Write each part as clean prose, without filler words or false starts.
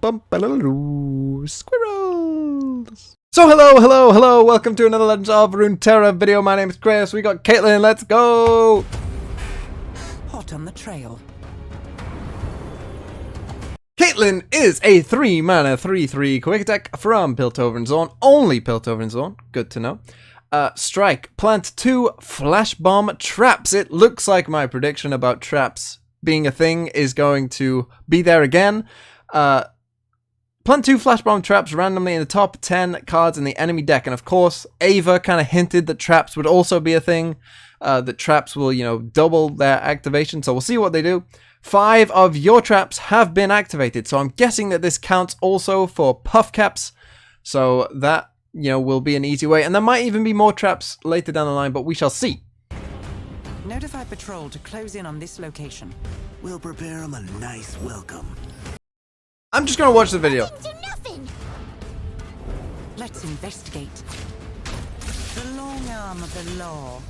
Squirrels! So hello, welcome to another Legends of Runeterra video. My name is Chris, we got Caitlyn, let's go! Hot on the trail. Caitlyn is a 3-mana 3/3 quick attack from Piltover Zone, only Piltover Zone, good to know. Strike, plant 2 flash bomb traps. It looks like my prediction about traps being a thing is going to be there again. Plant 2 flash bomb traps randomly in the top 10 cards in the enemy deck, and of course Ava kind of hinted that traps would also be a thing, that traps will, you know, double their activation, so we'll see what they do. 5 of your traps have been activated, so I'm guessing that this counts also for puff caps, so that, you know, will be an easy way, and there might even be more traps later down the line, but we shall see. Notify patrol to close in on this location. We'll prepare them a nice welcome. I'm just gonna watch the video. Let's investigate. The long arm of the law.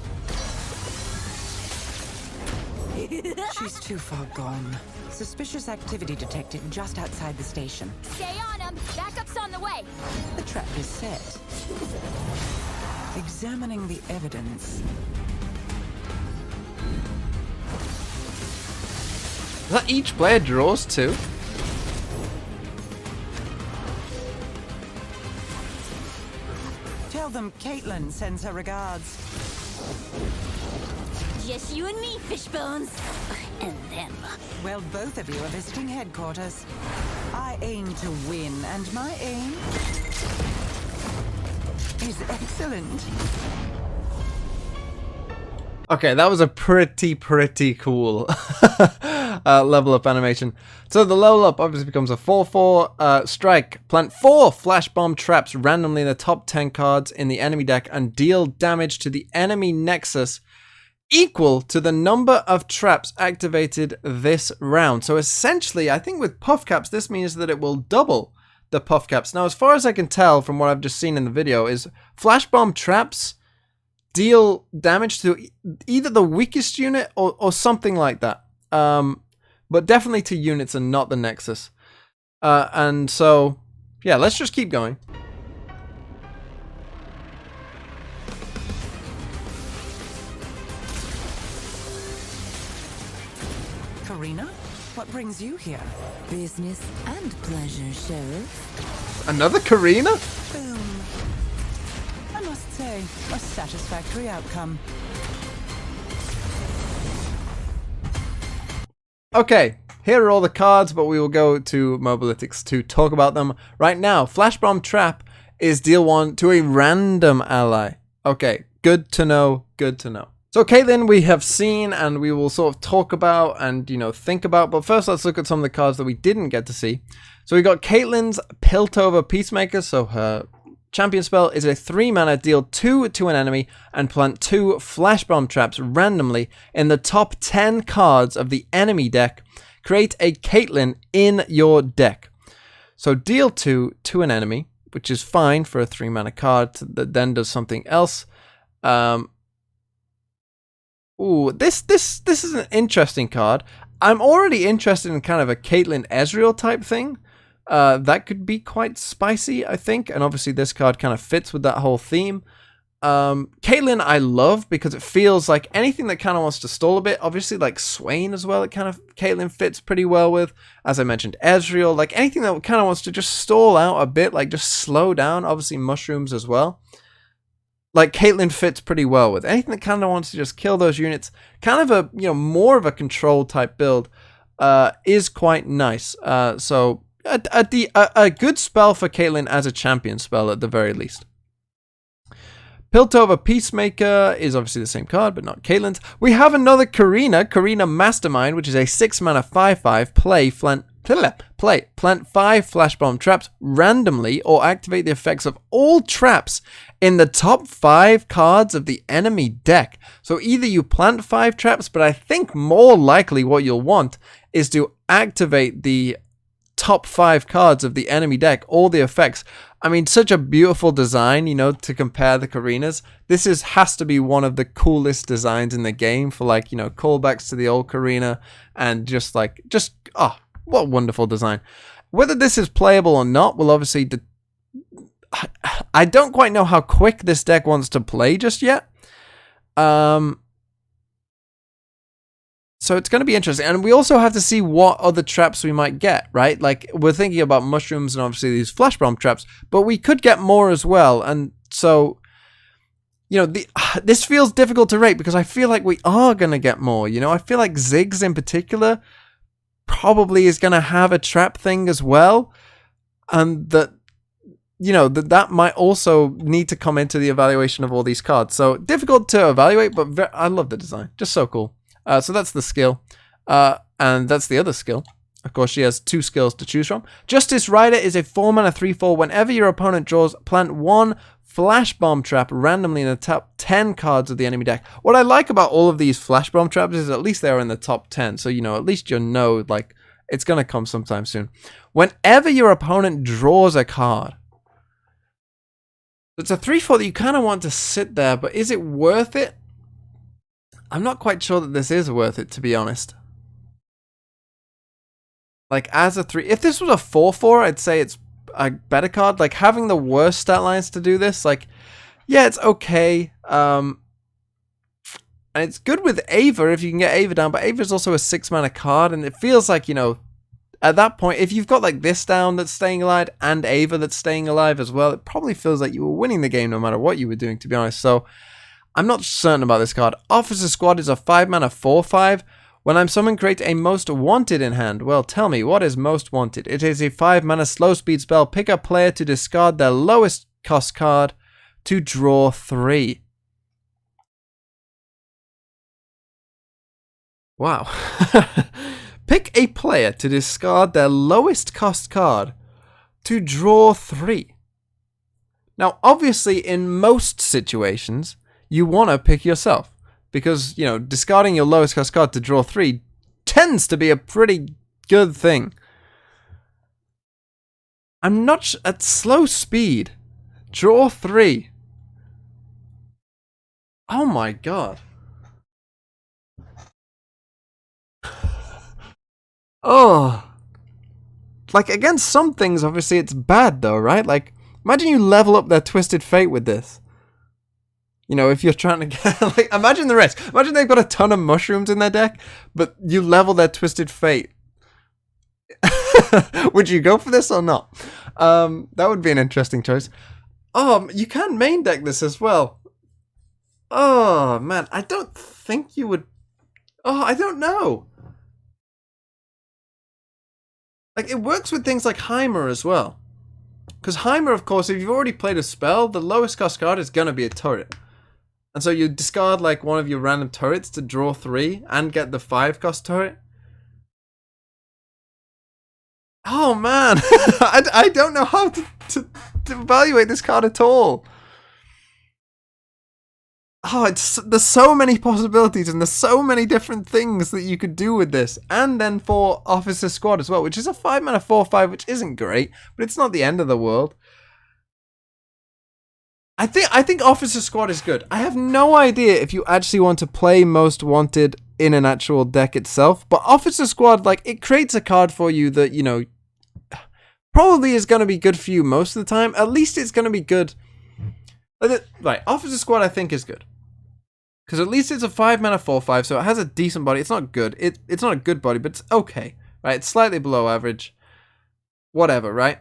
She's too far gone. Suspicious activity detected just outside the station. Stay on him. Backup's on the way. The trap is set. Examining the evidence. Is that each player draws 2? Tell them Caitlyn sends her regards. Just you and me, fishbones. And them. Well, both of you are visiting headquarters. I aim to win, and my aim is excellent. Okay, that was a pretty cool level up animation. So the level up obviously becomes a 4/4 strike. Plant 4 flash bomb traps randomly in the top 10 cards in the enemy deck and deal damage to the enemy nexus equal to the number of traps activated this round. So essentially, I think with puff caps, this means that it will double the puff caps. Now, as far as I can tell from what I've just seen in the video, is flash bomb traps deal damage to either the weakest unit or something like that. But definitely to units and not the nexus. And so, yeah, let's just keep going. Karina, what brings you here? Business and pleasure, Sheriff. Another Karina? Boom. I must say, a satisfactory outcome. Okay, here are all the cards, but we will go to Mobalytics to talk about them right now. Flash Bomb Trap is deal 1 to a random ally. Okay, good to know, good to know. So Caitlyn we have seen and we will sort of talk about and, you know, think about, but first let's look at some of the cards that we didn't get to see. So we got Caitlyn's Piltover Peacemaker, so her champion spell is a 3-mana, deal 2 to an enemy and plant 2 flash bomb traps randomly in the top 10 cards of the enemy deck. Create a Caitlyn in your deck. So deal 2 to an enemy, which is fine for a 3-mana card that then does something else. Ooh, this is an interesting card. I'm already interested in kind of a Caitlyn Ezreal type thing. That could be quite spicy, I think, and obviously this card kind of fits with that whole theme. Caitlyn I love because it feels like anything that kind of wants to stall a bit. Obviously, like Swain as well, it kind of Caitlyn fits pretty well with. As I mentioned, Ezreal, like anything that kind of wants to just stall out a bit, like just slow down. Obviously, mushrooms as well. Like Caitlyn fits pretty well with anything that kind of wants to just kill those units. Kind of a, you know, more of a control type build is quite nice. So a good spell for Caitlyn as a champion spell at the very least. Piltover Peacemaker is obviously the same card, but not Caitlyn's. We have another Karina Mastermind, which is a 6-mana 5/5 plant 5 flash bomb traps randomly or activate the effects of all traps in the top 5 cards of the enemy deck. So either you plant 5 traps, but I think more likely what you'll want is to activate the top 5 cards of the enemy deck, all the effects. I mean, such a beautiful design, you know, to compare the Karinas. This has to be one of the coolest designs in the game for, like, you know, callbacks to the old Karina and just, oh, what a wonderful design. Whether this is playable or not will obviously... I don't quite know how quick this deck wants to play just yet. So it's going to be interesting. And we also have to see what other traps we might get, right? Like, we're thinking about mushrooms and obviously these flash bomb traps, but we could get more as well. And so, you know, this feels difficult to rate because I feel like we are going to get more. You know, I feel like Ziggs in particular probably is going to have a trap thing as well. And that, you know, that might also need to come into the evaluation of all these cards. So difficult to evaluate, but I love the design. Just so cool. So that's the skill. And that's the other skill. Of course, she has 2 skills to choose from. Justice Rider is a 4-mana 3/4. Whenever your opponent draws, plant 1 Flash Bomb Trap randomly in the top 10 cards of the enemy deck. What I like about all of these Flash Bomb Traps is at least they're in the top 10. So, you know, at least you know, like, it's going to come sometime soon. Whenever your opponent draws a card, it's a 3/4 that you kind of want to sit there, but is it worth it? I'm not quite sure that this is worth it, to be honest. Like, as a 3... If this was a 4/4, I'd say it's a better card. Like, having the worst stat lines to do this, like, yeah, it's okay. And it's good with Ava if you can get Ava down, but Ava is also a 6-mana card, and it feels like, you know, at that point, if you've got, like, this down that's staying alive, and Ava that's staying alive as well, it probably feels like you were winning the game no matter what you were doing, to be honest. So, I'm not certain about this card. Officer Squad is a 5-mana 4/5. When I'm summoned, create a Most Wanted in hand. Well, tell me, what is Most Wanted? It is a 5-mana slow speed spell. Pick a player to discard their lowest cost card to draw 3. Wow. Pick a player to discard their lowest cost card to draw 3. Now, obviously, in most situations, you want to pick yourself. Because, you know, discarding your lowest cost card to draw 3 tends to be a pretty good thing. I'm not at slow speed. Draw 3. Oh my god. Oh. Like, against some things, obviously, it's bad, though, right? Like, imagine you level up their Twisted Fate with this. You know, if you're trying to get... Like, imagine the risk. Imagine they've got a ton of mushrooms in their deck, but you level their Twisted Fate. Would you go for this or not? That would be an interesting choice. Oh, you can main deck this as well. Oh, man. I don't think you would... Oh, I don't know. Like, it works with things like Heimer as well. Because Heimer, of course, if you've already played a spell, the lowest cost card is going to be a turret. And so you discard like one of your random turrets to draw 3 and get the 5 cost turret. Oh man, I don't know how to evaluate this card at all. Oh, there's so many possibilities and there's so many different things that you could do with this. And then for Officer Squad as well, which is a 5-mana 4/5, which isn't great, but it's not the end of the world. I think Officer Squad is good. I have no idea if you actually want to play Most Wanted in an actual deck itself, but Officer Squad, like, it creates a card for you that, you know, probably is going to be good for you most of the time. At least it's going to be good. Right, Officer Squad I think is good. Because at least it's a 5-mana 4/5, so it has a decent body. It's not good. It's not a good body, but it's okay. Right, it's slightly below average. Whatever, right?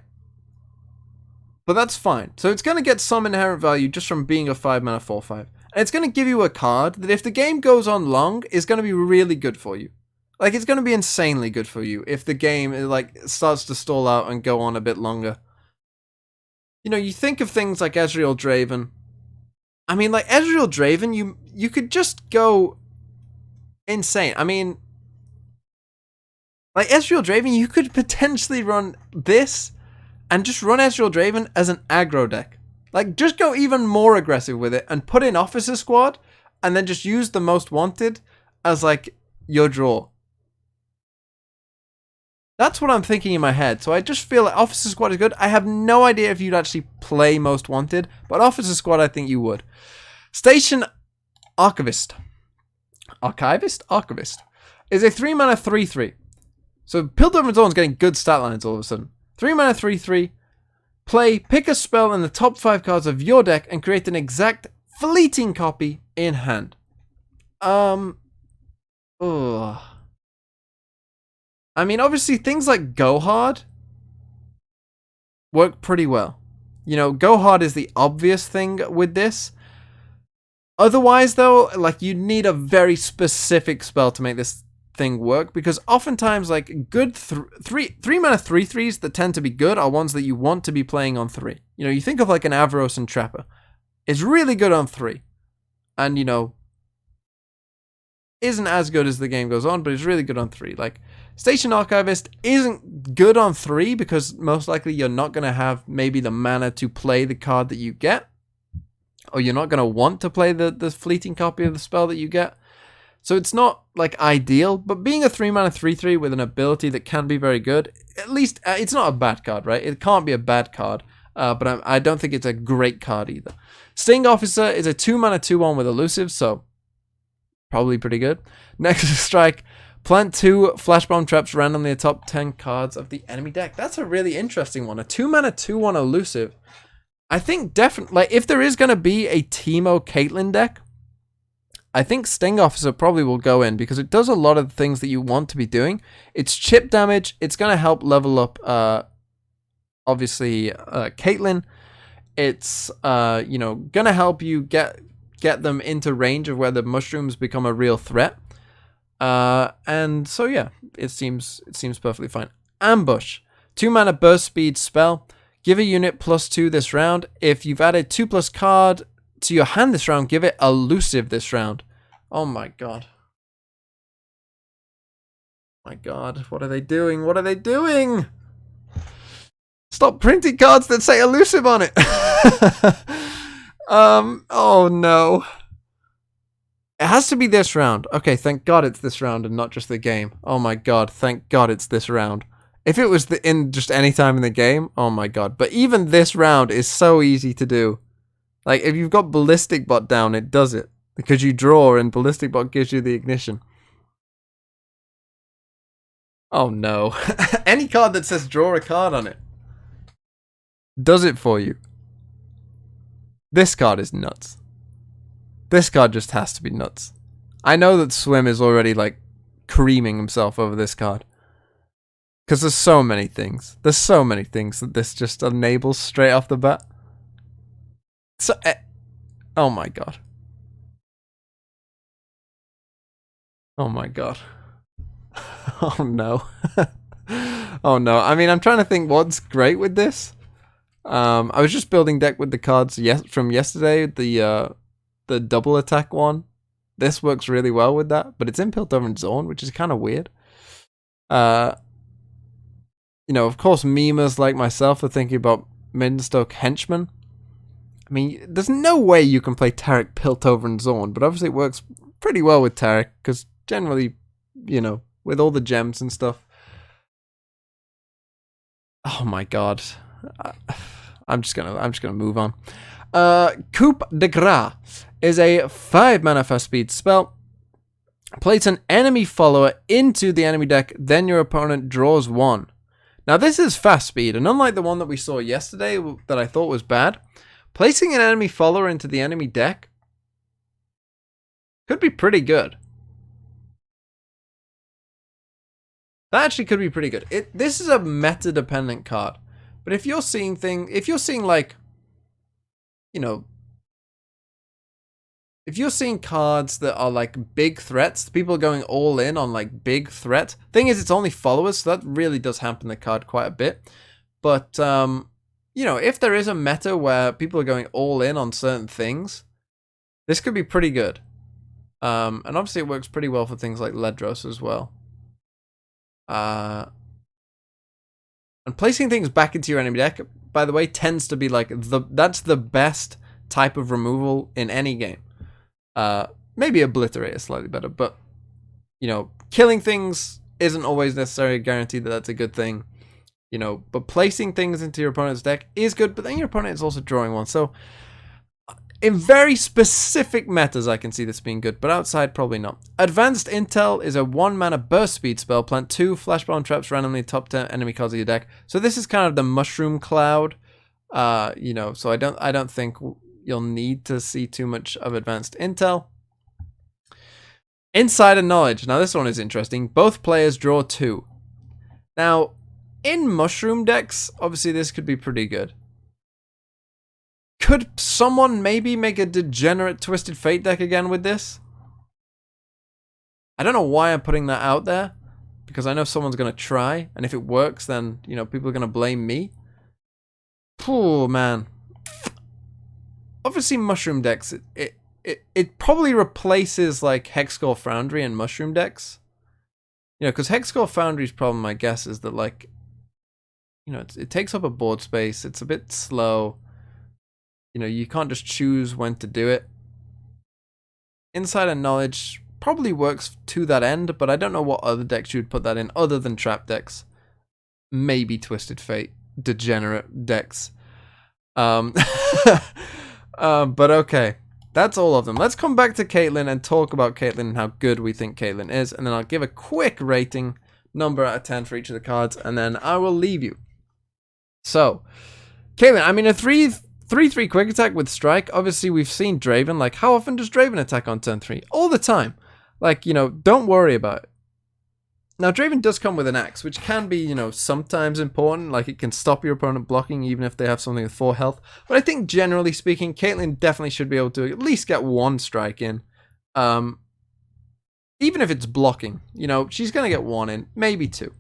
But that's fine. So it's going to get some inherent value just from being a 5-mana 4/5. And it's going to give you a card that if the game goes on long, is going to be really good for you. Like, it's going to be insanely good for you if the game, like, starts to stall out and go on a bit longer. You know, you think of things like Ezreal Draven. I mean, like, Ezreal Draven, you could just go insane. I mean, like, Ezreal Draven, you could potentially run this and just run Ezreal Draven as an aggro deck. Like, just go even more aggressive with it and put in Officer Squad and then just use the Most Wanted as, like, your draw. That's what I'm thinking in my head. So I just feel like Officer Squad is good. I have no idea if you'd actually play Most Wanted, but Officer Squad I think you would. Station Archivist. Archivist is a 3-mana 3/3. So Piltover Peacemaker is getting good stat lines all of a sudden. 3 mana 3/3. Play, pick a spell in the top 5 cards of your deck and create an exact fleeting copy in hand. I mean, obviously things like Go Hard work pretty well. You know, Go Hard is the obvious thing with this. Otherwise, though, like, you need a very specific spell to make this thing work, because oftentimes, like, good 3 mana 3/3s that tend to be good are ones that you want to be playing on 3. You know, you think of like an Avaros and Trapper. It's really good on 3. And, you know, isn't as good as the game goes on, but it's really good on 3. Like, Station Archivist isn't good on 3 because most likely you're not going to have maybe the mana to play the card that you get. Or you're not going to want to play the fleeting copy of the spell that you get. So it's not, like, ideal. But being a 3 mana 3/3 with an ability that can be very good, at least it's not a bad card, right? It can't be a bad card. But I don't think it's a great card either. Sting Officer is a 2 mana 2/1 with elusive, so probably pretty good. Nexus Strike. Plant 2 Flash Bomb Traps randomly atop 10 cards of the enemy deck. That's a really interesting one. A 2 mana 2/1 elusive. I think definitely, like, if there is going to be a Teemo Caitlyn deck, I think Sting Officer probably will go in because it does a lot of the things that you want to be doing. It's chip damage. It's going to help level up, obviously, Caitlyn. It's, you know, going to help you get them into range of where the mushrooms become a real threat. And so, yeah, it seems perfectly fine. Ambush. 2 mana burst speed spell. Give a unit +2 this round. If you've added 2+ card to your hand this round, give it elusive this round. Oh my god. My god, what are they doing? What are they doing? Stop printing cards that say elusive on it. Oh no. It has to be this round. Okay, thank god it's this round and not just the game. Oh my god, thank god it's this round. If it was in just any time in the game, oh my god. But even this round is so easy to do. Like, if you've got Ballistic Bot down, it does it. Because you draw and Ballistic Bot gives you the ignition. Oh no. Any card that says draw a card on it does it for you. This card is nuts. This card just has to be nuts. I know that Swim is already, like, creaming himself over this card. Because there's so many things. There's so many things that this just enables straight off the bat. So, oh my god. Oh my god. Oh no. Oh no. I mean, I'm trying to think what's great with this. I was just building deck with the cards from yesterday, the double attack one. This works really well with that, but it's in Piltover Zone, which is kind of weird. You know, of course, memers like myself are thinking about Middenstoke Henchman. I mean, there's no way you can play Tarek Piltover and Zorn, but obviously it works pretty well with Tarek, because generally, you know, with all the gems and stuff. Oh my god. I'm just gonna move on. Coupe De Gras is a 5 mana fast speed spell. Place an enemy follower into the enemy deck, then your opponent draws 1. Now this is fast speed, and unlike the one that we saw yesterday that I thought was bad, placing an enemy follower into the enemy deck could be pretty good. That actually could be pretty good. This is a meta dependent card. But if you're seeing like, you know, if you're seeing cards that are like big threats, people are going all in on like big threat. Thing is, it's only followers, so that really does hamper the card quite a bit. But, you know, if there is a meta where people are going all in on certain things, this could be pretty good. And obviously it works pretty well for things like Ledros as well. And placing things back into your enemy deck, by the way, tends to be like that's the best type of removal in any game. Maybe Obliterate is slightly better, but you know, killing things isn't always necessarily guaranteed that that's a good thing. You know, but placing things into your opponent's deck is good, but then your opponent is also drawing one. So In very specific metas, I can see this being good, but outside, probably not. Advanced Intel is a 1-mana burst speed spell. Plant 2 flashbomb traps randomly top 10 enemy cards of your deck. So this is kind of the mushroom cloud, you know. So I don't think you'll need to see too much of Advanced Intel. Insider Knowledge. Now this one is interesting. Both players draw 2. Now, in mushroom decks, obviously this could be pretty good. Could someone maybe make a degenerate Twisted Fate deck again with this? I don't know why I'm putting that out there, because I know someone's going to try, and if it works, then, you know, people are going to blame me. Poor man. Obviously, mushroom decks, it probably replaces, like, Hexcore Foundry and mushroom decks. You know, because Hexcore Foundry's problem, I guess, is that, like, you know, it takes up a board space, it's a bit slow. You know, you can't just choose when to do it. Insider Knowledge probably works to that end, but I don't know what other decks you would put that in other than trap decks. Maybe Twisted Fate, degenerate decks. But okay, that's all of them. Let's come back to Caitlyn and talk about Caitlyn and how good we think Caitlyn is, and then I'll give a quick rating, number out of 10 for each of the cards, and then I will leave you. So, Caitlyn, I mean, a 3/3 quick attack with strike. Obviously, we've seen Draven. Like, how often does Draven attack on turn 3? All the time. Like, you know, don't worry about it. Now, Draven does come with an axe, which can be, you know, sometimes important. Like, it can stop your opponent blocking, even if they have something with 4 health. But I think, generally speaking, Caitlyn definitely should be able to at least get 1 strike in. Even if it's blocking, you know, she's going to get 1 in, maybe 2.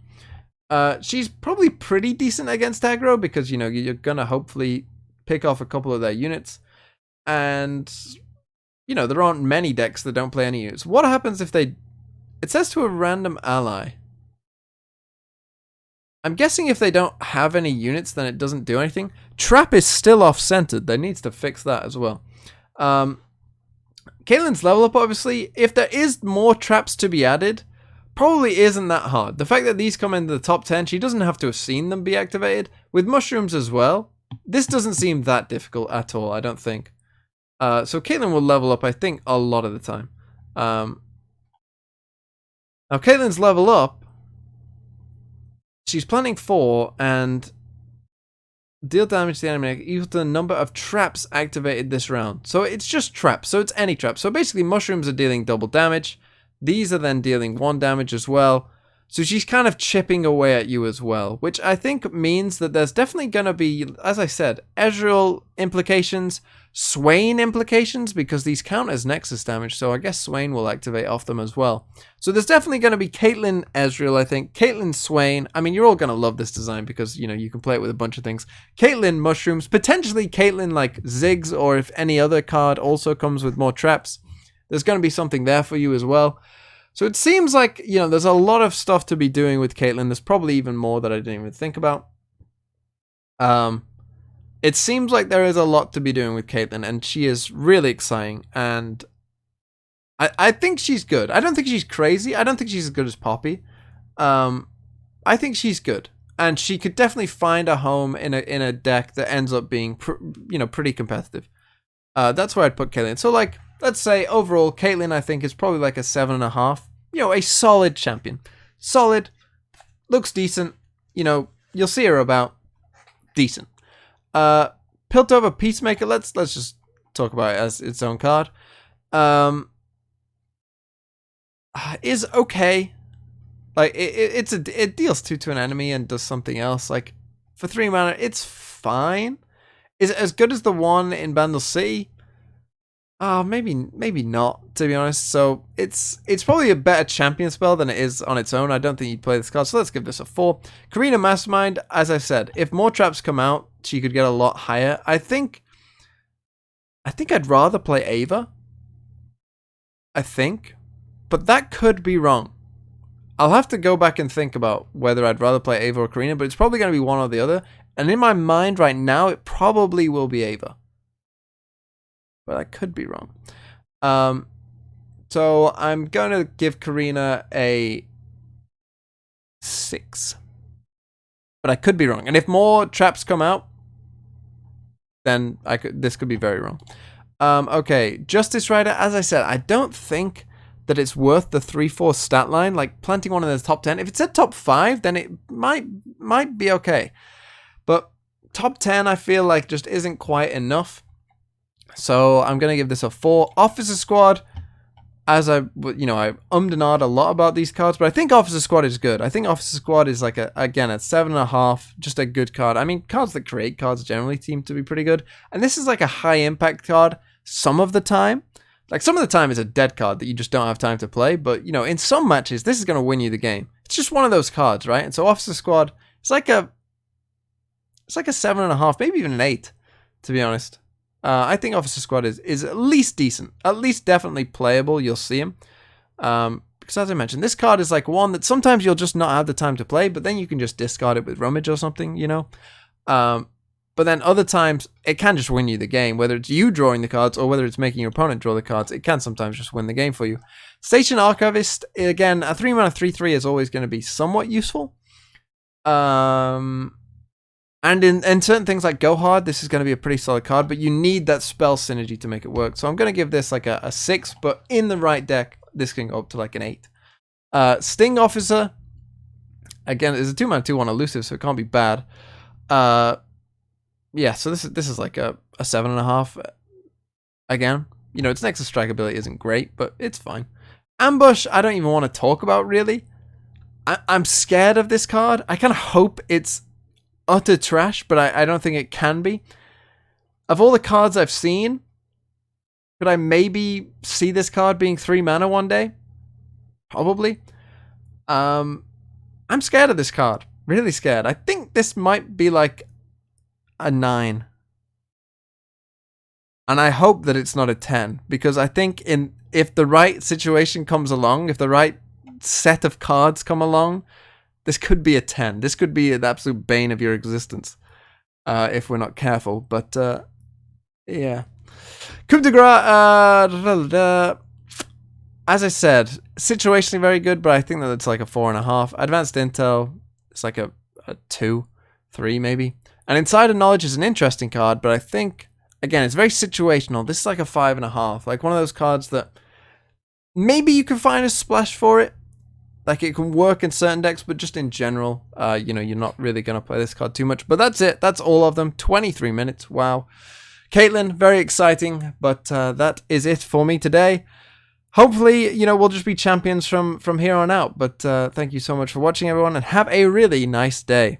She's probably pretty decent against aggro because, you know, you're going to hopefully pick off a couple of their units, and you know, there aren't many decks that don't play any units. What happens if they, it says to a random ally, I'm guessing if they don't have any units then it doesn't do anything. Trap is still off-centered. They needs to fix that as well. Caitlyn's level up, obviously, if there is more traps to be added, probably isn't that hard. The fact that these come into the top 10, she doesn't have to have seen them be activated. With mushrooms as well, this doesn't seem that difficult at all, I don't think. So Caitlyn will level up, I think, a lot of the time. Now, Caitlyn's level up. She's planning 4 and deal damage to the enemy equal to the number of traps activated this round. So it's just traps, so it's any trap. So basically, mushrooms are dealing double damage. These are then dealing 1 damage as well. So she's kind of chipping away at you as well, which I think means that there's definitely going to be, as I said, Ezreal implications, Swain implications, because these count as Nexus damage, so I guess Swain will activate off them as well. So there's definitely going to be Caitlyn Ezreal, I think. Caitlyn Swain. I mean, you're all going to love this design because, you know, you can play it with a bunch of things. Caitlyn Mushrooms, potentially Caitlyn like Ziggs, or if any other card also comes with more traps, there's going to be something there for you as well. So it seems like, you know, there's a lot of stuff to be doing with Caitlyn. There's probably even more that I didn't even think about. It seems like there is a lot to be doing with Caitlyn, and she is really exciting. And I think she's good. I don't think she's crazy. I don't think she's as good as Poppy. I think she's good, and she could definitely find a home in a deck that ends up being, you know, pretty competitive. That's where I'd put Caitlyn. So, like, let's say overall, Caitlyn, I think, is probably like a 7.5. You know, a solid champion. Solid. Looks decent. You know, you'll see her about. Decent. Piltover Peacemaker, let's just talk about it as its own card. Is okay. Like, it deals 2 to an enemy and does something else. Like, for 3 mana, it's fine. Is it as good as the one in Bandle City? Maybe not, to be honest. So it's probably a better champion spell than it is on its own. I don't think you'd play this card, so let's give this a 4. Karina Mastermind, as I said, if more traps come out, she could get a lot higher. I think I'd rather play Ava. I think. But that could be wrong. I'll have to go back and think about whether I'd rather play Ava or Karina, but it's probably going to be one or the other. And in my mind right now, it probably will be Ava. But I could be wrong. So I'm going to give Karina a 6. But I could be wrong. And if more traps come out, then this could be very wrong. Okay, Justice Rider, as I said, I don't think that it's worth the 3-4 stat line, like planting one in the top 10. If it's at top 5, then it might be okay. But top 10, I feel like just isn't quite enough. So I'm going to give this a 4. Officer Squad, as I ummed and ahed a lot about these cards, but I think Officer Squad is good. I think Officer Squad is like, again, at 7.5, just a good card. I mean, cards that create cards generally seem to be pretty good. And this is like a high impact card some of the time. Like, some of the time it's a dead card that you just don't have time to play. But, you know, in some matches, this is going to win you the game. It's just one of those cards, right? And so Officer Squad, it's like a 7.5, maybe even an 8, to be honest. I think Officer Squad is at least decent. At least definitely playable. You'll see him. Because as I mentioned, this card is like one that sometimes you'll just not have the time to play, but then you can just discard it with Rummage or something, you know? But then other times, it can just win you the game. Whether it's you drawing the cards or whether it's making your opponent draw the cards, it can sometimes just win the game for you. Station Archivist, again, a 3-mana 3/3 is always going to be somewhat useful. And in certain things like Go Hard, this is going to be a pretty solid card, but you need that spell synergy to make it work. So I'm going to give this like a 6, but in the right deck, this can go up to like an 8. Sting Officer, again, is a 2-mana 2/1 elusive, so it can't be bad. Yeah, so this is like a 7.5. Again, you know, its Nexus Strike ability isn't great, but it's fine. Ambush, I don't even want to talk about, really. I'm scared of this card. I kind of hope it's utter trash, but I don't think it can be. Of all the cards I've seen, could I maybe see this card being 3 mana one day? Probably. I'm scared of this card. Really scared. I think this might be like a 9. And I hope that it's not a 10, because I think if the right situation comes along, if the right set of cards come along, this could be a 10. This could be the absolute bane of your existence if we're not careful. But yeah. Coupe De Gras, as I said, situationally very good, but I think that it's like a 4.5. Advanced Intel, it's like a 2, 3 maybe. And Insider Knowledge is an interesting card, but I think, again, it's very situational. This is like a 5.5. Like one of those cards that maybe you can find a splash for it. Like it can work in certain decks, but just in general, you know, you're not really going to play this card too much. But that's it. That's all of them. 23 minutes. Wow. Caitlyn, very exciting. But that is it for me today. Hopefully, you know, we'll just be champions from here on out. But thank you so much for watching, everyone, and have a really nice day.